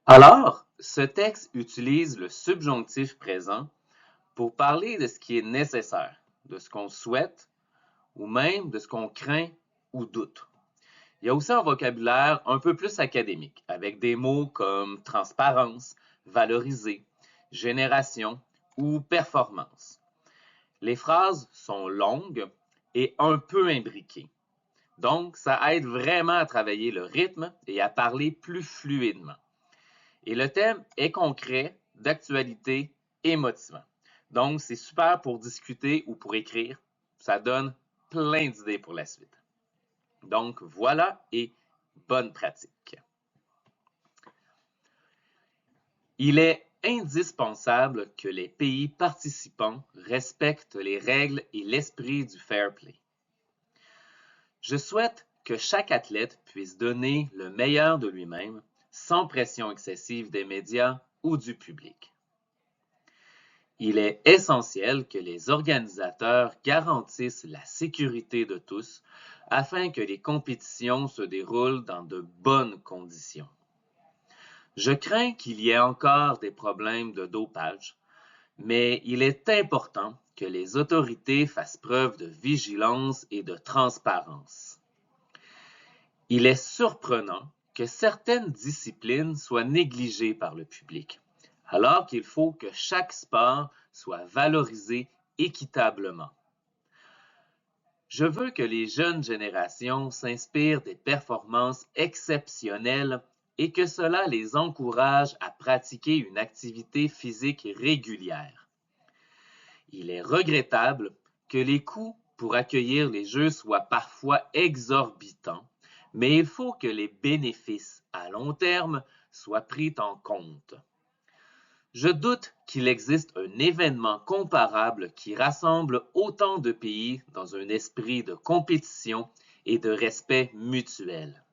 Alors, ce texte utilise le subjonctif présent pour parler de ce qui est nécessaire, de ce qu'on souhaite ou même de ce qu'on craint ou doute. Il y a aussi un vocabulaire un peu plus académique, avec des mots comme transparence, valoriser, génération ou performance. Les phrases sont longues et un peu imbriquées. Donc, ça aide vraiment à travailler le rythme et à parler plus fluidement. Et le thème est concret, d'actualité et motivant. Donc, c'est super pour discuter ou pour écrire. Ça donne plein d'idées pour la suite. Donc, voilà et bonne pratique. Il est indispensable que les pays participants respectent les règles et l'esprit du fair play. Je souhaite que chaque athlète puisse donner le meilleur de lui-même sans pression excessive des médias ou du public. Il est essentiel que les organisateurs garantissent la sécurité de tous afin que les compétitions se déroulent dans de bonnes conditions. Je crains qu'il y ait encore des problèmes de dopage, mais il est important que les autorités fassent preuve de vigilance et de transparence. Il est surprenant que certaines disciplines soient négligées par le public, alors qu'il faut que chaque sport soit valorisé équitablement. Je veux que les jeunes générations s'inspirent des performances exceptionnelles et que cela les encourage à pratiquer une activité physique régulière. Il est regrettable que les coûts pour accueillir les Jeux soient parfois exorbitants, mais il faut que les bénéfices à long terme soient pris en compte. Je doute qu'il existe un événement comparable qui rassemble autant de pays dans un esprit de compétition et de respect mutuel.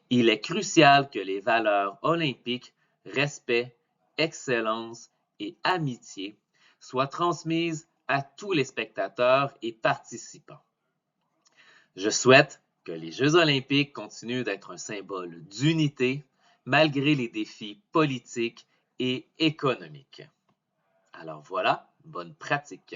Il est crucial que les valeurs olympiques, respect, excellence et amitié soient transmises à tous les spectateurs et participants. Je souhaite que les Jeux olympiques continuent d'être un symbole d'unité malgré les défis politiques et économiques. Alors voilà, bonne pratique.